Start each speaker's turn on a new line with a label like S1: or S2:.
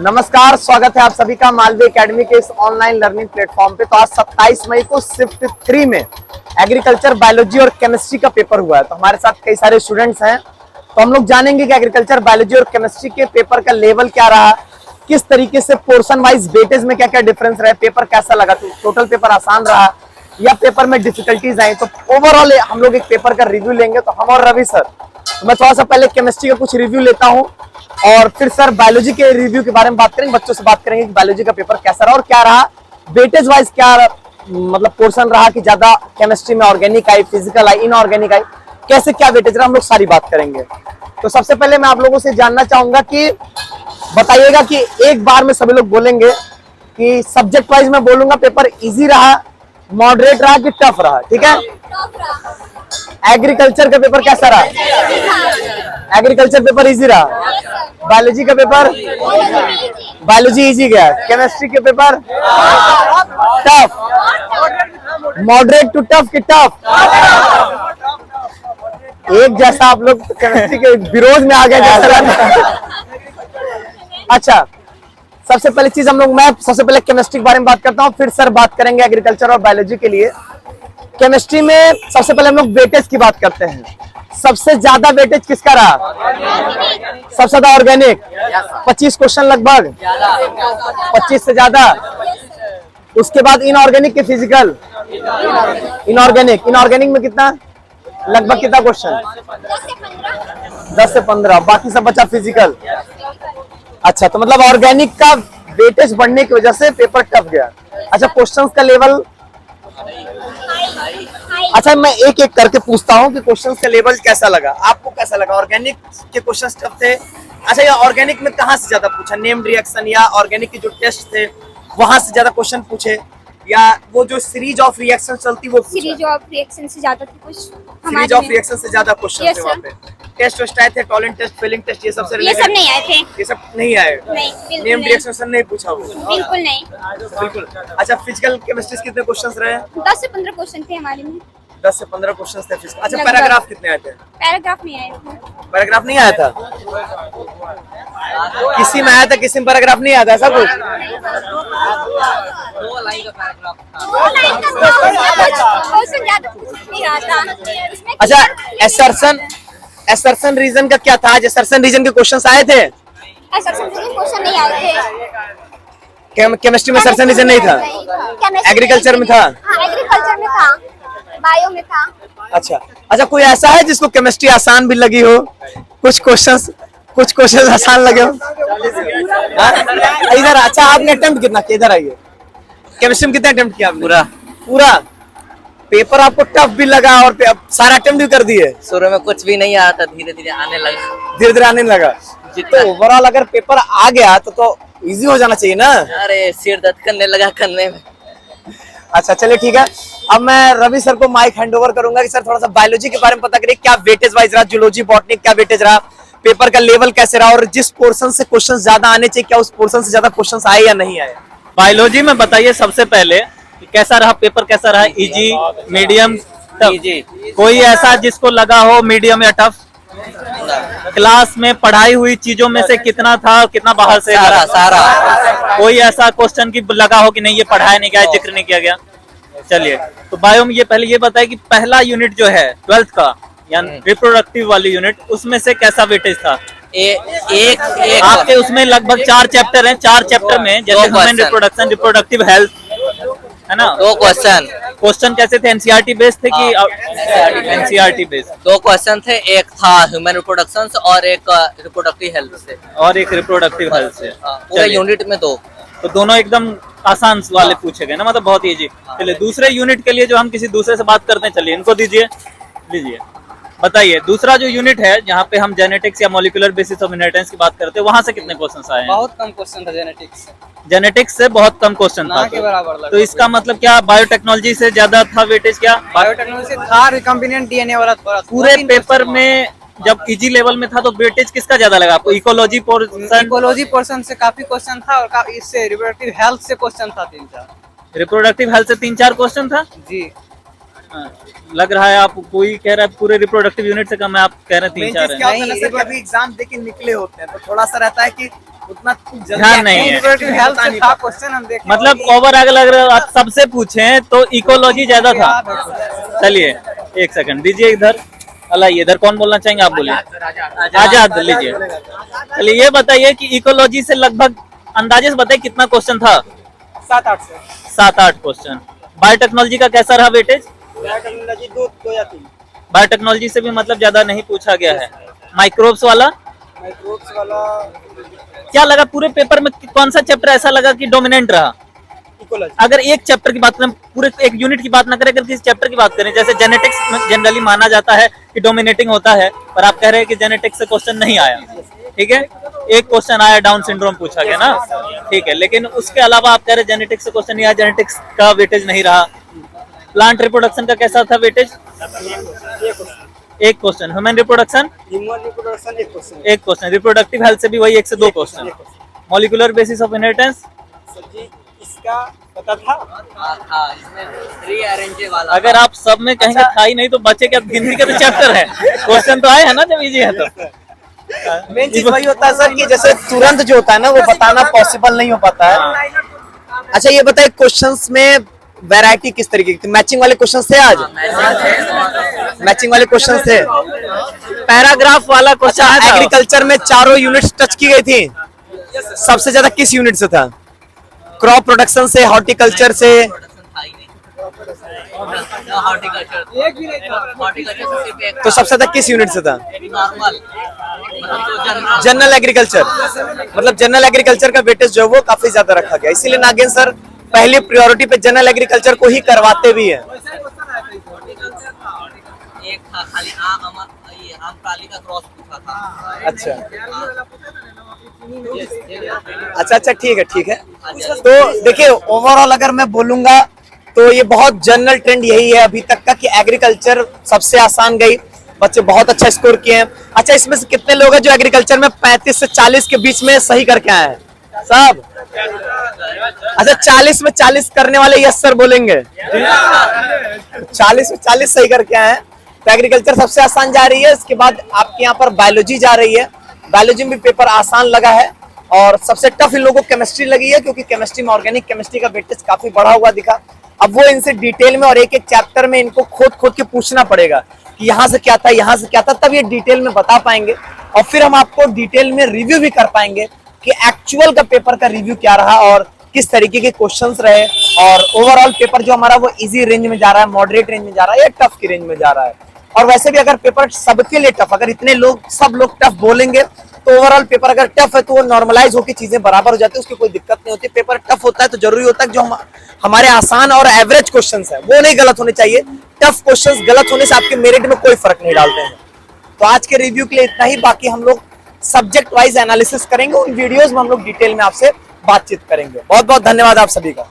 S1: नमस्कार, स्वागत है आप सभी का मालवी एकेडमी के इस ऑनलाइन लर्निंग प्लेटफॉर्म पे। तो आज 27 मई को शिफ्ट 3 में एग्रीकल्चर, बायोलॉजी और केमिस्ट्री का पेपर हुआ है। तो हमारे साथ कई सारे स्टूडेंट्स हैं, तो हम लोग जानेंगे कि एग्रीकल्चर, बायोलॉजी और केमिस्ट्री के पेपर का लेवल क्या रहा, किस तरीके से पोर्शन वाइज वेटेज में क्या क्या डिफरेंस रहे, पेपर कैसा लगा, तो टोटल पेपर आसान रहा या पेपर में डिफिकल्टीज आई। तो ओवरऑल हम लोग एक पेपर का रिव्यू लेंगे। तो हम और रवि सर, तो मैं थोड़ा सा पहले केमिस्ट्री का कुछ रिव्यू लेता हूँ और फिर सर बायोलॉजी के रिव्यू के बारे में बात करेंगे, बच्चों से बात करेंगे कि बायोलॉजी का पेपर कैसा रहा और क्या रहा, वेटेज वाइज क्या मतलब पोर्शन रहा कि ज्यादा केमिस्ट्री में ऑर्गेनिक आई, फिजिकल आई, इनऑर्गेनिक आई, कैसे क्या वेटेज रहा, हम लोग सारी बात करेंगे। तो सबसे पहले मैं आप लोगों से जानना चाहूंगा कि बताइएगा कि एक बार में सभी लोग बोलेंगे कि सब्जेक्ट वाइज मैं बोलूंगा पेपर इजी रहा, मॉडरेट रहा कि टफ रहा। ठीक है, एग्रीकल्चर का पेपर कैसा रहा? एग्रीकल्चर पेपर इजी रहा। बायोलॉजी का पेपर, बायोलॉजी इजी गया। केमिस्ट्री के paper tough, moderate to tough कि टफ? एक जैसा आप लोग केमिस्ट्री के विरोध में आ गए जैसा। अच्छा, सबसे पहली चीज मैं सबसे पहले केमिस्ट्री के बारे में बात करता हूँ, फिर सर बात करेंगे एग्रीकल्चर और बायोलॉजी के लिए। केमिस्ट्री में सबसे पहले हम लोग वेटेज की बात करते हैं। सबसे ज्यादा वेटेज किसका रहा? सबसे ज्यादा ऑर्गेनिक, 25 क्वेश्चन लगभग, 25 से ज्यादा। उसके बाद इनऑर्गेनिक के फिजिकल, इनऑर्गेनिक में कितना लगभग कितना क्वेश्चन? 10 से 15, बाकी सब बचा फिजिकल। अच्छा, तो मतलब ऑर्गेनिक का वेटेज बढ़ने की वजह से पेपर टफ गया। अच्छा, क्वेश्चंस का लेवल, अच्छा मैं एक एक करके पूछता हूँ कि क्वेश्चंस का लेवल कैसा लगा आपको, कैसा लगा? ऑर्गेनिक के क्वेश्चंस टफ थे। अच्छा, ये ऑर्गेनिक में कहाँ से ज्यादा पूछा? नेम्ड रिएक्शन या ऑर्गेनिक के जो टेस्ट थे वहां से ज्यादा क्वेश्चन पूछे, या वो जो सीरीज ऑफ रिएक्शन चलती वो?
S2: सीरीज ऑफ रिएक्शन से ज्यादा कुछ,
S1: सीरीज ऑफ रिएक्शन से ज्यादा क्वेश्चन थे वहाँ पे। टेस्ट वेस्ट आए थे, टॉलेंट टेस्ट, फीलिंग टेस्ट, ये सब से
S2: ये सब नहीं आए थे।
S1: ये सब नहीं आए?
S2: नहीं,
S1: नेम रिएक्शन नहीं पूछा वो?
S2: बिल्कुल नहीं।
S1: बिल्कुल। अच्छा, फिजिकल केमिस्ट्री कितने क्वेश्चंस रहे?
S2: 10 से 15 क्वेश्चन थे हमारे में।
S1: 10 से 15 क्वेश्चंस थे फिजिकल। अच्छा, पैराग्राफ कितने आए थे?
S2: पैराग्राफ नहीं आए थे।
S1: पैराग्राफ नहीं आया था? किसी में आया था, किसी में पैराग्राफ नहीं आया था, ऐसा कुछ?
S3: 2 लाइन का पैराग्राफ था।
S2: 2 लाइन का क्वेश्चन ज्यादा नहीं आता।
S1: अच्छा, एसर्शन रीजन का क्या था? एसर्शन रीजन के क्वेश्चंस आए थे?
S2: एसर्शन के क्वेश्चन नहीं आए थे।
S1: केमिस्ट्री में एसर्शन रीजन नहीं था? एग्रीकल्चर में था?
S2: हाँ, एग्रीकल्चर में था, बायो में था।
S1: अच्छा, कोई ऐसा है जिसको केमिस्ट्री आसान भी लगी हो? कुछ क्वेश्चंस आसान लगे हो? इधर। अच्छा, आपने अटेम्प्ट कितना किया? इधर आइए। केमिस्ट्री में कितना अटेम्प्ट किया आपने? पूरा पेपर आपको टफ भी लगा और सारा अटेम्प्ट भी कर दिए?
S3: शुरू में कुछ भी नहीं आया था, धीरे धीरे आने लगा।
S1: धीरे धीरे आने लगा। तो ओवरऑल अगर पेपर आ गया तो इजी हो जाना चाहिए ना?
S3: अरे सिर दर्द करने लगा करने में।
S1: अच्छा, चलिए ठीक है। अब मैं रवि सर को माइक हैंडओवर करूंगा कि सर थोड़ा सा बायोलॉजी के बारे में पता करिए, क्या वेटेज वाइज रहा, जूलॉजी, बॉटनी क्या वेटेज रहा, पेपर का लेवल कैसे रहा, और जिस पोर्शन से क्वेश्चन ज्यादा आने चाहिए क्या उस पोर्शन से ज्यादा क्वेश्चन आए या नहीं आए?
S4: बायोलॉजी में बताइए सबसे पहले कि कैसा रहा पेपर, कैसा रहा? Easy, medium, tough? कोई ऐसा जिसको लगा हो मीडियम या टफ? क्लास में पढ़ाई हुई चीजों में से कितना था, कितना बाहर से?
S3: सारा।
S4: कोई ऐसा क्वेश्चन की लगा हो कि नहीं ये पढ़ाया नहीं गया, जिक्र नहीं किया गया? चलिए, तो बायो में ये पहले ये बताए कि पहला यूनिट जो है 12th का या रिप्रोडक्टिव वाली यूनिट, उसमें से कैसा वेटेज था?
S3: एक
S4: आपके उसमें लगभग 4 चैप्टर हैं। 4 चैप्टर में जैसे ह्यूमन रिप्रोडक्शन, रिप्रोडक्टिव हेल्थ, है ना?
S3: 2
S4: क्वेश्चन कैसे थे? एनसीईआरटी बेस्ड थे कि एनसीईआरटी बेस्ड?
S3: 2 क्वेश्चन थे, एक था ह्यूमन रिप्रोडक्शन और एक रिप्रोडक्टिव हेल्थ से,
S4: और एक रिप्रोडक्टिव हेल्थ से।
S3: पूरे यूनिट में 2।
S4: तो दोनों एकदम आसान वाले पूछे गए ना, मतलब बहुत इजी। चलिए, दूसरे यूनिट के लिए जो हम किसी दूसरे से बात करते हैं, चलिए इनको दीजिए, लीजिए, बताइए। दूसरा जो यूनिट है जहाँ पे हम जेनेटिक्स या मॉलिक्यूलर बेसिस ऑफ इनहेरिटेंस की बात करते हैं, वहां से कितने क्वेश्चंस आए हैं?
S5: बहुत कम क्वेश्चन था
S4: जेनेटिक्स से बहुत कम क्वेश्चन था।
S5: के बराबर
S4: तो इसका मतलब क्या बायोटेक्नोलॉजी से ज्यादा था वेटेज? क्या
S5: बायोटेक्नोलॉजी से था, रिकम्बिनेंट डीएनए वाला थोड़ा।
S4: पूरे पेपर में जब इजी लेवल में था तो वेटेज किसका ज्यादा लगा आपको? Ecology portion?
S5: इकोलॉजी पोर्शन से काफी क्वेश्चन था और इससे रिप्रोडक्टिव हेल्थ से क्वेश्चन था 3-4।
S4: रिप्रोडक्टिव हेल्थ से 3-4 क्वेश्चन था
S5: जी।
S4: लग रहा है आप, कोई कह रहा है पूरे रिप्रोडक्टिव यूनिट से कम है, आप कह रहे हैं 3-4 है।
S1: अभी एग्जाम देके निकले होते हैं तो थोड़ा सा रहता है कि उतना
S4: ध्यान नहीं है।
S5: रिप्रोडक्टिव हेल्थ से था क्वेश्चन, हम देखें।
S4: मतलब ओवर अगर आप सबसे पूछें तो इकोलॉजी ज्यादा था। चलिए एक सेकंड दीजिए इधर, अलाइए इधर, कौन बोलना चाहेंगे आप बोलिए। आजाद लीजिए। चलिए ये बताइए कि इकोलॉजी से लगभग अंदाजे से बताइए कितना क्वेश्चन था।
S5: 7-8 से
S4: 7-8 क्वेश्चन। बायोटेक्नोलॉजी का कैसा रहा वेटेज?
S5: बायोटेक्नोलॉजी 2 या 3।
S4: बायोटेक्नोलॉजी से भी मतलब ज्यादा नहीं पूछा गया है। माइक्रोब्स वाला
S5: माइक्रोब्स वाला
S4: क्या लगा पूरे पेपर में, कौन सा चैप्टर ऐसा लगा कि डोमिनेंट रहा?
S5: इकोलॉजी।
S4: अगर एक चैप्टर की बात करें, पूरे एक यूनिट की बात ना करें, अगर किसी चैप्टर की बात करें, जैसे जेनेटिक्स में जनरली माना जाता है कि डोमिनेटिंग होता है, पर आप कह रहे हैं कि जेनेटिक्स से क्वेश्चन नहीं आया, ठीक है, एक क्वेश्चन आया डाउन सिंड्रोम पूछा गया ना, ठीक है, लेकिन उसके अलावा आप कह रहे हैं जेनेटिक्स से क्वेश्चन नहीं आया, जेनेटिक्स का वेटेज नहीं रहा। प्लांट रिप्रोडक्शन का कैसा था वेटेज? एक question. Human reproduction
S5: human reproduction
S4: एक क्वेश्चन। रिप्रोडक्टिव हेल्थ से भी वही 1 से 2 question. Molecular basis of inheritance
S5: इसका पता था।
S3: इसमें रीअरेंज वाला
S4: अगर आप सब में कहेंगे था ही नहीं तो बचे क्या, गिनती का तो चैप्टर है, क्वेश्चन तो आए है ना जब इजी है तो।
S1: मेन चीज वही होता है सर कि जैसे तुरंत जो होता है ना वो बताना पॉसिबल नहीं हो पाता है। अच्छा ये बताइए क्वेश्चंस में वैरायटी किस तरीके की? मैचिंग वाले क्वेश्चन थे आज? मैचिंग वाले क्वेश्चन थे।
S4: पैराग्राफ वाला क्वेश्चन
S1: अच्छा
S4: है।
S1: एग्रीकल्चर में चारों यूनिट्स टच की गई थी। सबसे ज्यादा किस यूनिट से था? क्रॉप प्रोडक्शन से, हॉर्टिकल्चर से? तो सबसे ज्यादा किस यूनिट से था? General agriculture. मतलब जनरल एग्रीकल्चर का वेटेज जो है वो काफी ज्यादा रखा गया, इसीलिए नागेन सर पहली प्रायोरिटी पे जनरल एग्रीकल्चर को ही करवाते भी हैं।
S3: एक था खाली आम्रपाली का क्रॉस पूछा था।
S1: अच्छा अच्छा ठीक है। तो देखिए ओवरऑल अगर मैं बोलूंगा तो ये बहुत जनरल ट्रेंड यही है अभी तक का कि एग्रीकल्चर सबसे आसान गई, बच्चे बहुत अच्छा स्कोर किए हैं। अच्छा इसमें से कितने लोग हैं जो एग्रीकल्चर में 35 से 40 के बीच में सही करके आए हैं? सब? अच्छा 40 में 40 करने वाले यस सर बोलेंगे। 40 में 40 सही करके आए हैं। तो एग्रीकल्चर सबसे आसान जा रही है, इसके बाद आपके यहाँ पर बायोलॉजी जा रही है। बायोलॉजी में पेपर आसान लगा है और सबसे टफ इन लोगों को केमिस्ट्री लगी है, क्योंकि केमिस्ट्री में ऑर्गेनिक केमिस्ट्री का वेटेज काफी बढ़ा हुआ दिखा। अब वो इनसे डिटेल में और एक एक चैप्टर में इनको खोद के पूछना पड़ेगा कि यहाँ से क्या था, यहाँ से क्या था, तब ये डिटेल में बता पाएंगे और फिर हम आपको डिटेल में रिव्यू भी कर पाएंगे कि एक्चुअल का पेपर का रिव्यू क्या रहा और किस तरीके के क्वेश्चंस रहे और ओवरऑल पेपर जो हमारा वो इजी रेंज में जा रहा है, मॉडरेट रेंज में जा रहा है या टफ की रेंज में जा रहा है। और वैसे भी अगर पेपर सबके लिए टफ, अगर इतने लोग सब लोग टफ बोलेंगे तो ओवरऑल पेपर अगर टफ है तो वो नॉर्मलाइज होकर चीजें बराबर हो जाती है, उसकी कोई दिक्कत नहीं होती। पेपर टफ होता है तो जरूरी होता है कि जो हमारे आसान और एवरेज क्वेश्चंस है वो नहीं गलत होने चाहिए। टफ क्वेश्चंस गलत होने से आपके मेरिट में कोई फर्क नहीं डालते हैं। तो आज के रिव्यू के लिए इतना ही, बाकी हम लोग सब्जेक्ट वाइज एनालिसिस करेंगे, उन वीडियोस में हम लोग डिटेल में आपसे बातचीत करेंगे। बहुत बहुत धन्यवाद आप सभी का।